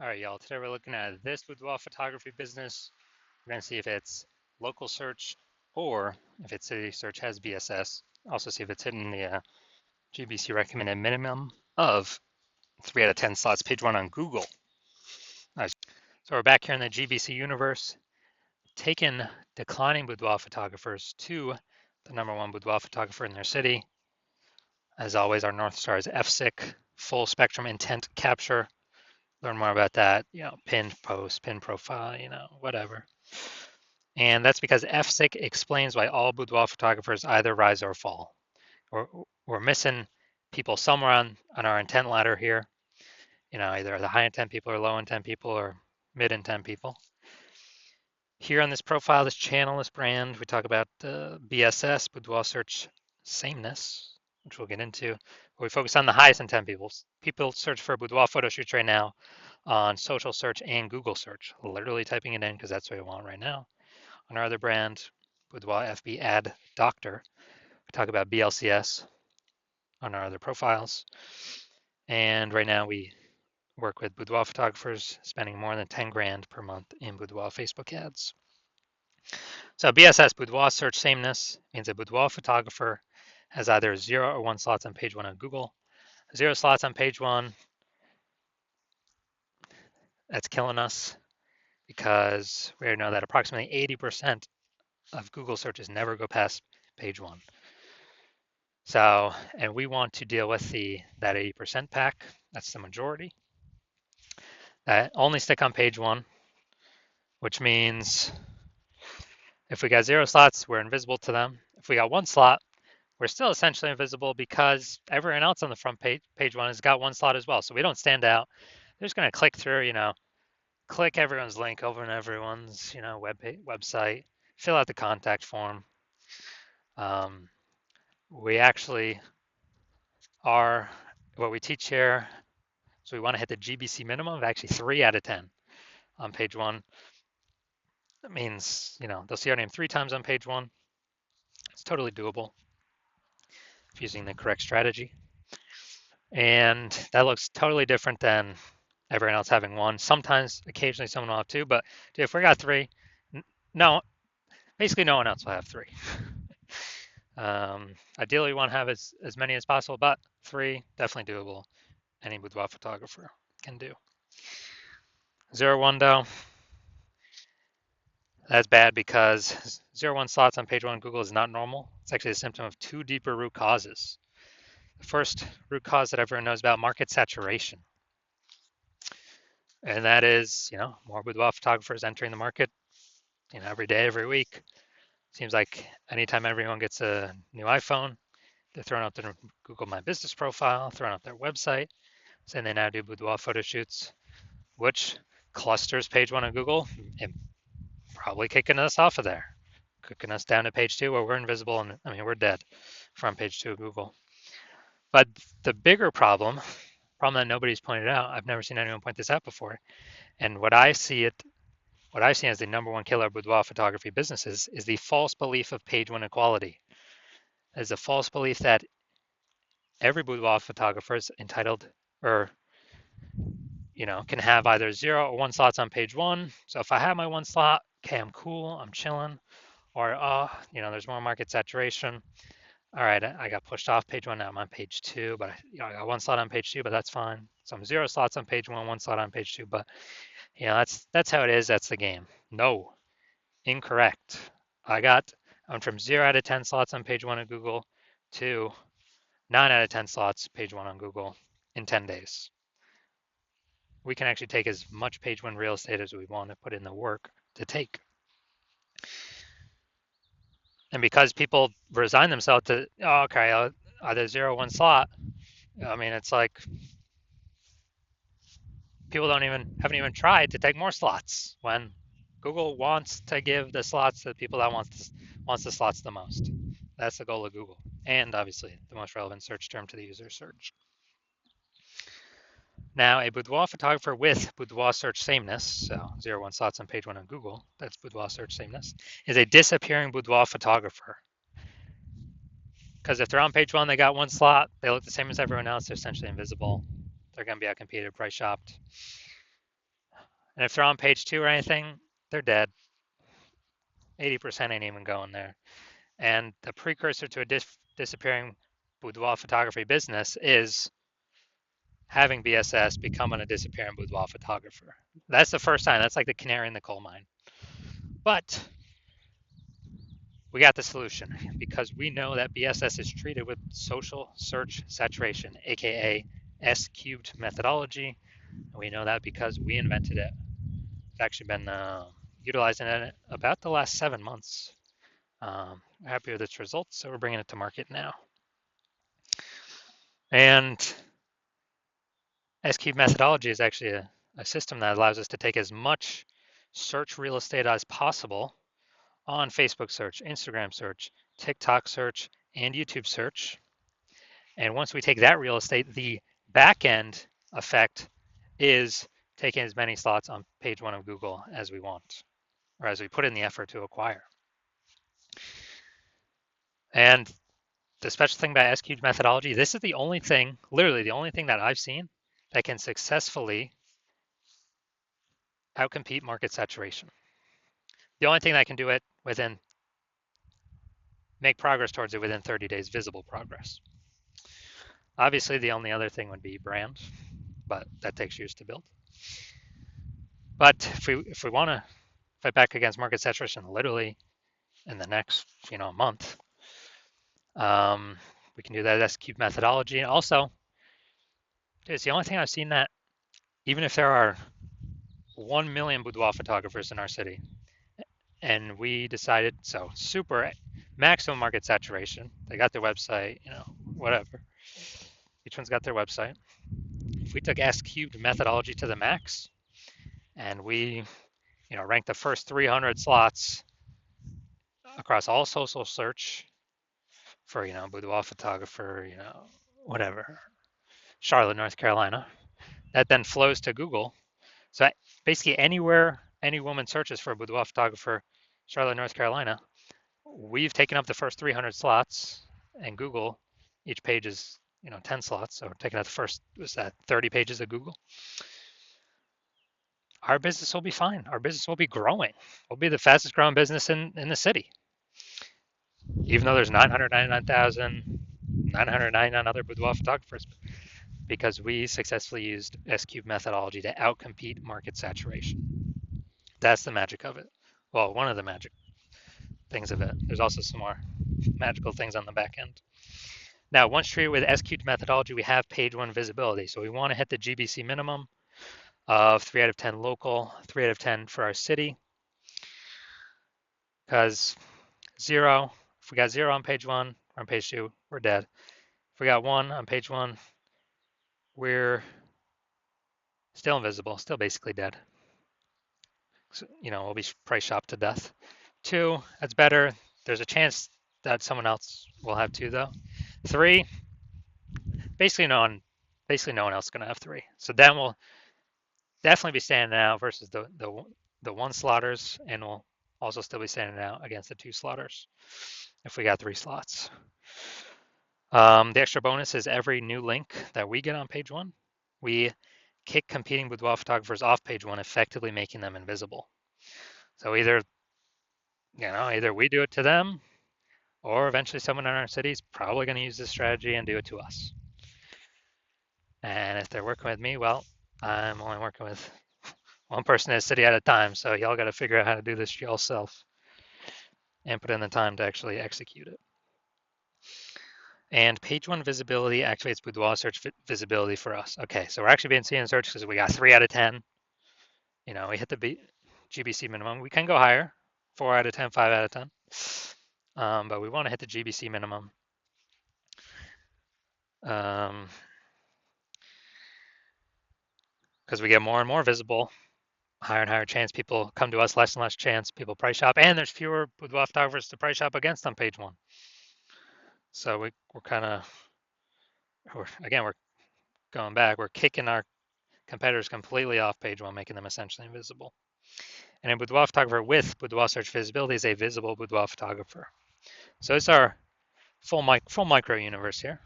All right, y'all. Today we're looking at this boudoir photography business. We're going to see if it's local search or if its city search has BSS. Also see if it's hitting the GBC recommended minimum of 3 out of 10 slots, page 1 on Google. Nice. So we're back here in the GBC universe, taking declining boudoir photographers to the #1 boudoir photographer in their city. As always, our North Star is FSIC, full spectrum intent capture. Learn more about that, pin post, pin profile, whatever. And that's because FSIC explains why all boudoir photographers either rise or fall. We're missing people somewhere on our intent ladder here, either the high intent people or low intent people or mid intent people. Here on this profile, this channel, this brand, we talk about BSS, boudoir search sameness, which we'll get into. But we focus on the highest intent people. People search for boudoir photo shoots right now on social search and Google search, literally typing it in because that's what we want right now. On our other brand, Boudoir FB Ad Doctor, we talk about BLCS on our other profiles. And right now we work with boudoir photographers spending more than 10 grand per month in boudoir Facebook ads. So BSS, boudoir search sameness, means a boudoir photographer has either 0 or 1 slots on page 1 on Google. 0 slots on page 1, that's killing us because we know that approximately 80% of Google searches never go past page 1. So, and we want to deal with that 80% pack. That's the majority. That only stick on page 1, which means if we got 0 slots, we're invisible to them. If we got 1 slot, we're still essentially invisible because everyone else on the front page 1 has got 1 slot as well. So we don't stand out. They're just going to click through, click everyone's link over in everyone's, website, fill out the contact form. We actually are, what we teach here, so we want to hit the GBC minimum of actually 3 out of 10 on page 1. That means, they'll see our name 3 times on page 1. It's totally doable if using the correct strategy. And that looks totally different than everyone else having 1. Sometimes, occasionally someone will have 2, but if we got 3, no, basically no one else will have 3. Ideally, we want to have as many as possible, but 3, definitely doable. Any boudoir photographer can do. 0, 1 though, that's bad because 0, 1 slots on page 1 on Google is not normal. It's actually a symptom of 2 deeper root causes. The first root cause that everyone knows about, market saturation. And that is, more boudoir photographers entering the market, every day, every week. Seems like anytime everyone gets a new iPhone, they're throwing out their Google My Business profile, throwing out their website, saying they now do boudoir photo shoots, which clusters page 1 on Google and probably kicking us off of there, kicking us down to page 2 where we're invisible and we're dead from page 2 of Google. But the bigger problem that nobody's pointed out, I've never seen anyone point this out before, and what I see as the #1 killer of boudoir photography businesses is the false belief of page 1 equality. There's a false belief that every boudoir photographer is entitled or can have either 0 or 1 slots on page 1. So if I have my 1 slot, okay, I'm cool, I'm chilling. Or, there's more market saturation. All right, I got pushed off page 1, now I'm on page 2, but I got 1 slot on page 2, but that's fine. So I'm 0 slots on page 1, 1 slot on page 2, but that's how it is, that's the game. No, incorrect. I went from 0 out of 10 slots on page 1 of Google to 9 out of 10 slots page 1 on Google in 10 days. We can actually take as much page 1 real estate as we want to put in the work to take. And because people resign themselves to, okay, either 0 or 1 slot, it's like people haven't even tried to take more slots when Google wants to give the slots to the people that wants the slots the most. That's the goal of Google, and obviously the most relevant search term to the user search. Now, a boudoir photographer with boudoir search sameness, so 0, 1 slots on page 1 on Google, that's boudoir search sameness, is a disappearing boudoir photographer. Because if they're on page 1, they got 1 slot, they look the same as everyone else, they're essentially invisible. They're going to be outcompeted, price shopped. And if they're on page 2 or anything, they're dead. 80% ain't even going there. And the precursor to a disappearing boudoir photography business is having BSS becoming a disappearing boudoir photographer. That's the first time. That's like the canary in the coal mine. But we got the solution because we know that BSS is treated with social search saturation, aka S cubed methodology. And we know that because we invented it. It's actually been utilizing it about the last 7 months. Happy with its results, so we're bringing it to market now. And S cubed methodology is actually a system that allows us to take as much search real estate as possible on Facebook search, Instagram search, TikTok search, and YouTube search. And once we take that real estate, the back end effect is taking as many slots on page 1 of Google as we want, or as we put in the effort to acquire. And the special thing about SQ's methodology, this is the only thing, literally the only thing that I've seen that can successfully outcompete market saturation. The only thing that can do it make progress towards it within 30 days, visible progress. Obviously, the only other thing would be brand, but that takes years to build. But if we want to fight back against market saturation, literally in the next month, we can do that S-cube methodology. And also, it's the only thing I've seen that even if there are 1 million boudoir photographers in our city, and we decided, so super maximum market saturation, they got their website, whatever. Each one's got their website. If we took S-cubed methodology to the max, and we, ranked the first 300 slots across all social search for, boudoir photographer, whatever, Charlotte, North Carolina, that then flows to Google. So basically anywhere any woman searches for a boudoir photographer, Charlotte, North Carolina, we've taken up the first 300 slots, and Google, each page is 10 slots, so we're taking up the first 30 pages of Google. Our business will be fine. Our business will be growing. We'll be the fastest growing business in the city. Even though there's 999 other boudoir photographers, because we successfully used S-cube methodology to outcompete market saturation. That's the magic of it. Well, one of the magic things of it. There's also some more magical things on the back end. Now, once treated with S-cubed methodology, we have page 1 visibility. So we want to hit the GBC minimum of 3 out of 10 local, 3 out of 10 for our city. Because 0, if we got 0 on page 1, or on page 2, we're dead. If we got 1 on page 1, we're still invisible, still basically dead. So, we'll be price shopped to death. 2, that's better. There's a chance that someone else will have 2 though. 3, basically no one else is going to have 3. So then we'll definitely be standing out versus the 1 slotters, and we'll also still be standing out against the 2 slotters if we got 3 slots. The extra bonus is every new link that we get on page 1, we kick competing boudoir photographers off page 1, effectively making them invisible. So either we do it to them, or eventually someone in our city is probably going to use this strategy and do it to us. And if they're working with me, well, I'm only working with one person in a city at a time, so y'all got to figure out how to do this yourself and put in the time to actually execute it. And page 1 visibility activates boudoir search visibility for us. Okay, so we're actually being seen in search because we got 3 out of 10. We hit the GBC minimum. We can go higher, 4 out of 10, 5 out of 10. But we want to hit the GBC minimum. Because we get more and more visible, higher and higher chance people come to us, less and less chance people price shop, and there's fewer boudoir photographers to price shop against on page 1. So we're going back. We're kicking our competitors completely off page 1, making them essentially invisible. And a boudoir photographer with boudoir search visibility is a visible boudoir photographer. So it's our full micro universe here.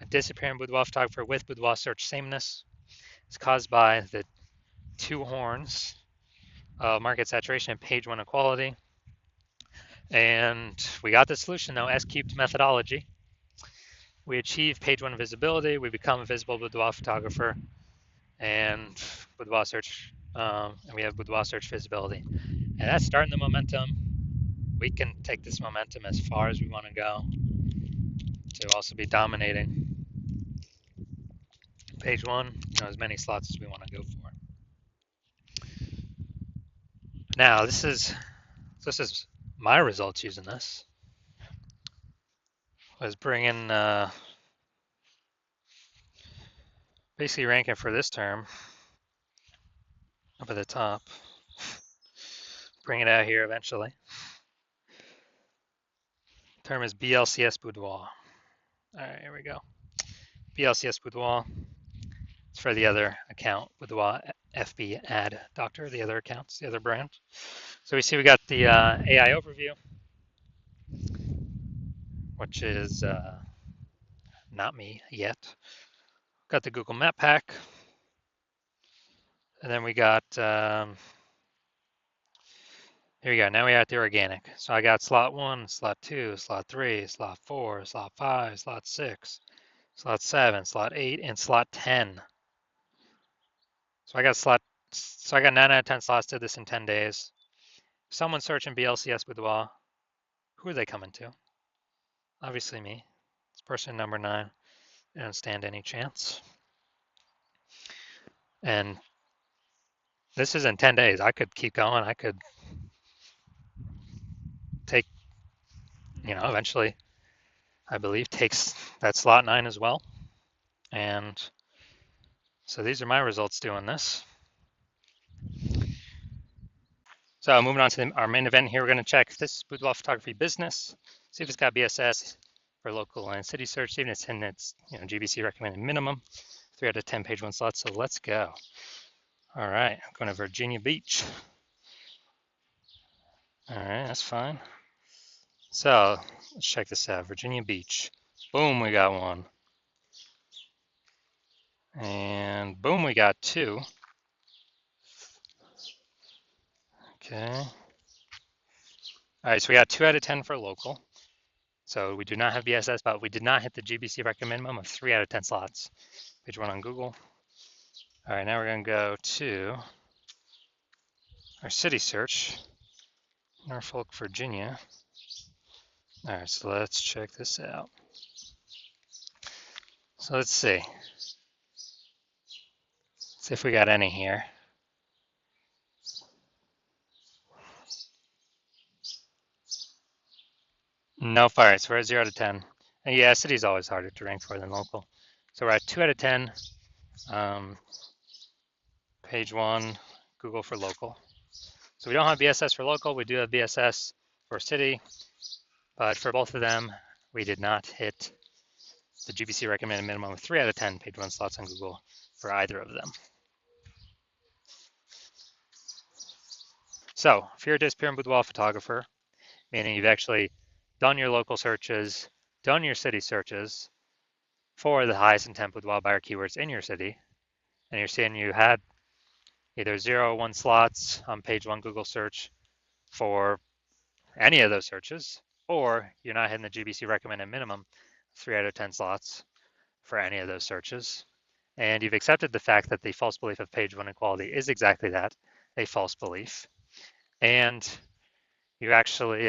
A disappearing boudoir photographer with boudoir search sameness is caused by the 2 horns of market saturation and page 1 equality. And we got the solution though, S-cubed methodology. We achieve page 1 visibility, we become a visible boudoir photographer, and boudoir search, and we have boudoir search visibility. And that's starting the momentum. We can take this momentum as far as we want to go to also be dominating page 1, as many slots as we want to go for. Now this is my results using this. Was bringing basically ranking for this term up at the top. Bring it out here eventually. Term is BLCS Boudoir. All right, here we go. BLCS Boudoir. It's for the other account, Boudoir FB Ad Doctor, the other accounts, the other brand. So we see we got the AI overview, which is not me yet. Got the Google Map Pack. And then we got, here we go. Now we got the organic. So I got slot 1, slot 2, slot 3, slot 4, slot 5, slot 6, slot 7, slot 8, and slot 10. So I got 9 out of 10 slots, did this in 10 days. Someone searching BLCS Boudoir, who are they coming to? Obviously me. It's person number 9. They don't stand any chance. And this is in 10 days. I could keep going. I could take, eventually, I believe, takes that slot 9 as well. And so these are my results doing this. So moving on to our main event here, we're going to check if this boudoir photography business, see if it's got BSS for local and city search, see if it's in its GBC recommended minimum, 3 out of 10 page 1 slots. So let's go. All right, I'm going to Virginia Beach. All right, that's fine. So let's check this out. Virginia Beach. Boom, we got 1. And boom, we got 2. Okay. All right, so we got 2 out of 10 for local. So we do not have BSS, but we did not hit the GBC recommend minimum of 3 out of 10 slots. Page 1 on Google. All right, now we're going to go to our city search, Norfolk, Virginia. All right, so let's check this out. So let's see. See if we got any here. No fire, so we're at 0 out of 10. And yeah, city's always harder to rank for than local. So we're at 2 out of 10. Page 1, Google for local. So we don't have BSS for local, we do have BSS for city, but for both of them, we did not hit the GBC recommended minimum of 3 out of 10 page 1 slots on Google for either of them. So if you're a disappearing boudoir photographer, meaning you've actually done your local searches, done your city searches for the highest intent boudoir buyer keywords in your city, and you're seeing you had either 0 or 1 slots on page 1 Google search for any of those searches, or you're not hitting the GBC recommended minimum 3 out of 10 slots for any of those searches, and you've accepted the fact that the false belief of page 1 equality is exactly that, a false belief, and you actually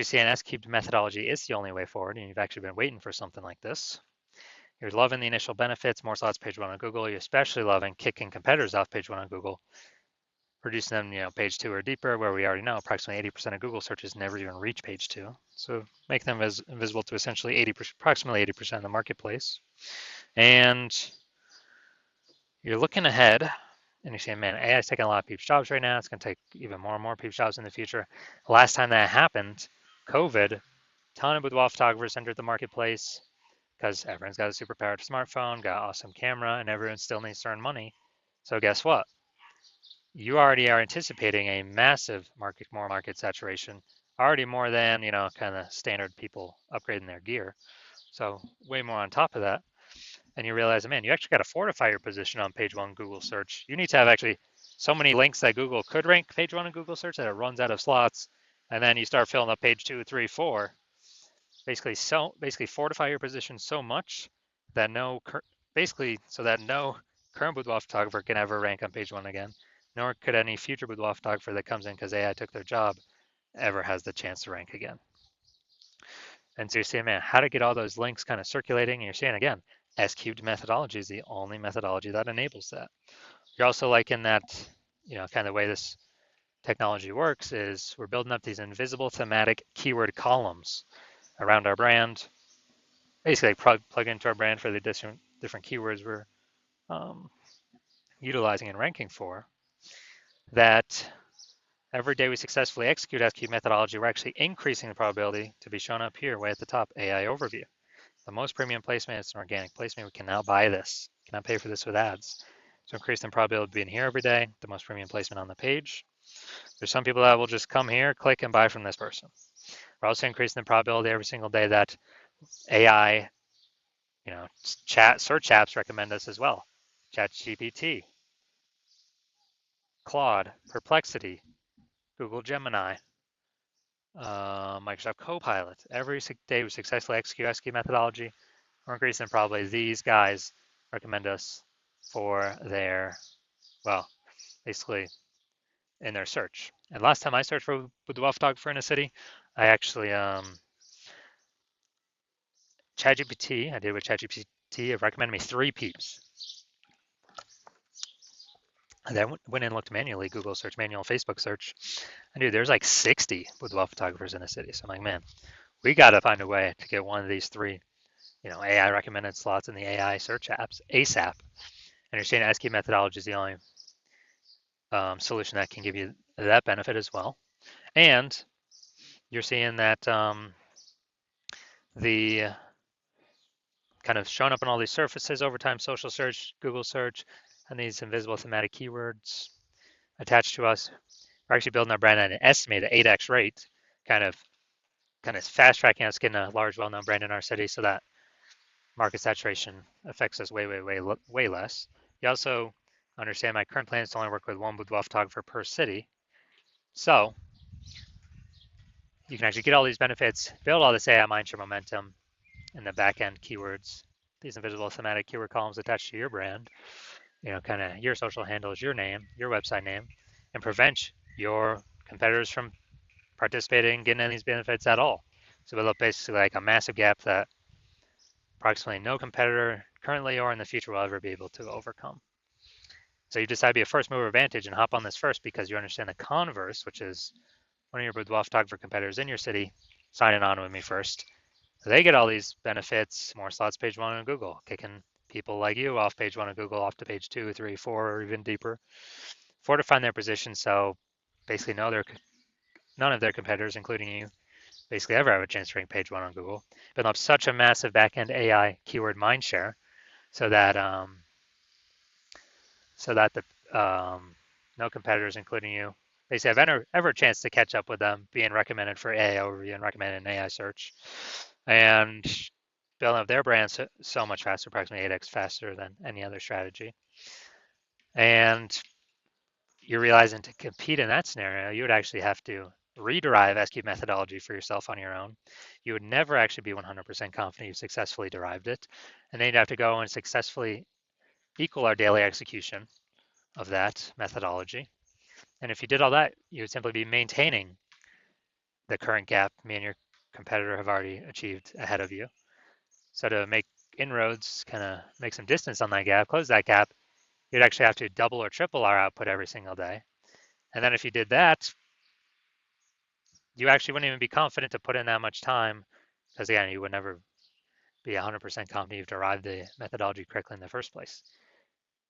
see an S-cubed methodology is the only way forward, and you've actually been waiting for something like this. You're loving the initial benefits, more slots page 1 on Google. You're especially loving kicking competitors off page 1 on Google, reducing them, page 2 or deeper, where we already know approximately 80% of Google searches never even reach page 2. So make them invisible to essentially approximately 80% of the marketplace. And you're looking ahead and you're saying, man, AI is taking a lot of people's jobs right now. It's going to take even more and more people's jobs in the future. The last time that happened, COVID, a ton of boudoir photographers entered the marketplace because everyone's got a super powered smartphone, got an awesome camera, and everyone still needs to earn money. So guess what? You already are anticipating a massive market saturation, already more than, kind of standard people upgrading their gear. So way more on top of that. and you realize, man, you actually got to fortify your position on page one Google search. You need to have actually so many links that Google could rank page one in Google search that it runs out of slots, and then you start filling up page 2, 3, 4. Basically fortify your position so much that no current boudoir photographer can ever rank on page one again, nor could any future boudoir photographer that comes in because AI took their job ever has the chance to rank again. And so you're saying, man, how to get all those links kind of circulating, and you're saying again, S-cubed methodology is the only methodology that enables that. You're also liking that, kind of the way this technology works is we're building up these invisible thematic keyword columns around our brand, basically plug into our brand for the different keywords we're utilizing and ranking for, that every day we successfully execute S-cubed methodology, we're actually increasing the probability to be shown up here way at the top, AI overview. The most premium placement is an organic placement. We can now buy this, cannot pay for this with ads. So increasing the probability of being here every day, the most premium placement on the page. There's some people that will just come here, click, and buy from this person. We're also increasing the probability every single day that AI, search apps recommend us as well. ChatGPT, Claude, Perplexity, Google Gemini, Microsoft Copilot. Every day we successfully execute S-cubed methodology, we're increasing probably these guys recommend us for their, basically in their search. And last time I searched for boudoir photographer in a city, I actually, ChatGPT, I did with ChatGPT, it recommended me 3 peeps. And then went in and looked manually, Google search, manual Facebook search. And dude, there's like 60 boudoir photographers in a city. So I'm like, man, we got to find a way to get one of these 3, AI recommended slots in the AI search apps ASAP. And you're saying S-cubed methodology is the only solution that can give you that benefit as well. And you're seeing that the kind of showing up on all these surfaces over time, social search, Google search, and these invisible thematic keywords attached to us. We're actually building our brand at an estimated 8x rate, kind of fast tracking us getting a large, well-known brand in our city so that market saturation affects us way less. You also understand my current plan is to only work with one boudoir photographer per city. So you can actually get all these benefits, build all this AI mindshare momentum in the back-end keywords, these invisible thematic keyword columns attached to your brand, kind of your social handles, your name, your website name, and prevent your competitors from participating, getting any of these benefits at all. So build up basically like a massive gap that approximately no competitor currently or in the future will ever be able to overcome. So you decide to be a first mover advantage and hop on this first because you understand the converse, which is one of your boudoir photographer competitors in your city signing on with me first. So they get all these benefits, more slots page 1 on Google, kicking people like you off page 1 of Google off to page 2, 3, 4, or even deeper, fortifying their position. So basically none of their competitors, including you, basically ever have a chance to rank page 1 on Google. Build up such a massive backend AI keyword mindshare so that the no competitors, including you, basically have ever a chance to catch up with them, being recommended for AI overview and recommended in AI search, and building up their brand so much faster, approximately 8x faster than any other strategy. And you're realizing to compete in that scenario, you would actually have to rederive S-cubed methodology for yourself on your own. You would never actually be 100% confident you successfully derived it. And then you'd have to go and successfully equal our daily execution of that methodology. And if you did all that, you would simply be maintaining the current gap me and your competitor have already achieved ahead of you. So to make inroads, kind of make some distance on that gap, close that gap, you'd actually have to double or triple our output every single day. And then if you did that, you actually wouldn't even be confident to put in that much time because again, you would never be 100% confident you've derived the methodology correctly in the first place.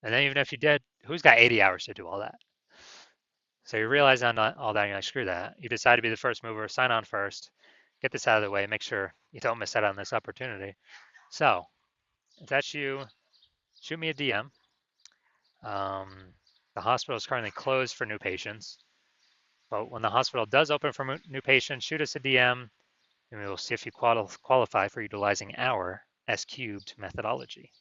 And then even if you did, who's got 80 hours to do all that? So you realize on all that, and you're like, screw that. You decide to be the first mover, sign on first, get this out of the way, make sure you don't miss out on this opportunity. So if that's you, shoot me a DM. The hospital is currently closed for new patients, but when the hospital does open for new patients, shoot us a DM, and we will see if you qualify for utilizing our S-cubed methodology.